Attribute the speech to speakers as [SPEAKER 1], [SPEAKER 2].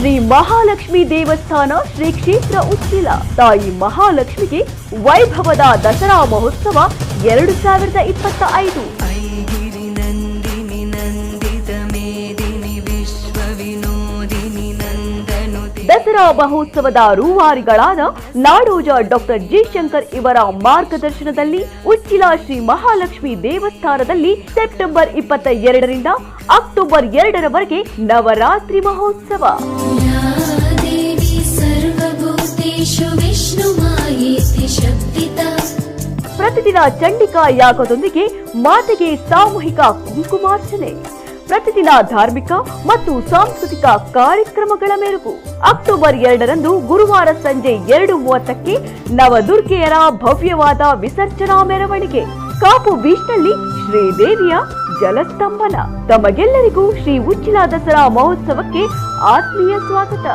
[SPEAKER 1] ಶ್ರೀ ಮಹಾಲಕ್ಷ್ಮಿ ದೇವಸ್ಥಾನ ಶ್ರೀ ಕ್ಷೇತ್ರ ಉಚ್ಚಿಲ ತಾಯಿ ಮಹಾಲಕ್ಷ್ಮಿಗೆ ವೈಭವದ ದಸರಾ ಮಹೋತ್ಸವ 2025 ದಸರಾ ಮಹೋತ್ಸವದ ರೂವಾರಿಗಳಾದ ನಾಡೋಜ ಡಾಕ್ಟರ್ ಜಿ ಶಂಕರ್ ಇವರ ಮಾರ್ಗದರ್ಶನದಲ್ಲಿ ಉಚ್ಚಿಲ ಶ್ರೀ ಮಹಾಲಕ್ಷ್ಮಿ ದೇವಸ್ಥಾನದಲ್ಲಿ ಸೆಪ್ಟೆಂಬರ್ 22ರಿಂದ ಅಕ್ಟೋಬರ್ 2ರವರೆಗೆ ನವರಾತ್ರಿ ಮಹೋತ್ಸವ. ಪ್ರತಿದಿನ ಚಂಡಿಕಾ ಯಾಗದೊಂದಿಗೆ ಮಾತೆಗೆ ಸಾಮೂಹಿಕ ಕುಂಕುಮಾರ್ಚನೆ, ಪ್ರತಿದಿನ ಧಾರ್ಮಿಕ ಮತ್ತು ಸಾಂಸ್ಕೃತಿಕ ಕಾರ್ಯಕ್ರಮಗಳ ಮೆರುಗು. ಅಕ್ಟೋಬರ್ 2ರಂದು ಗುರುವಾರ ಸಂಜೆ 2:30ಕ್ಕೆ ನವದುರ್ಗೆಯರ ಭವ್ಯವಾದ ವಿಸರ್ಜನಾ ಮೆರವಣಿಗೆ. ಕಾಪು ಬೀಚ್ನಲ್ಲಿ ಶ್ರೀದೇವಿಯ ಜಲಸ್ತಂಭನ. ತಮಗೆಲ್ಲರಿಗೂ ಶ್ರೀ ಉಚ್ಚಿಲ ದಸರಾ ಮಹೋತ್ಸವಕ್ಕೆ ಆತ್ಮೀಯ ಸ್ವಾಗತ.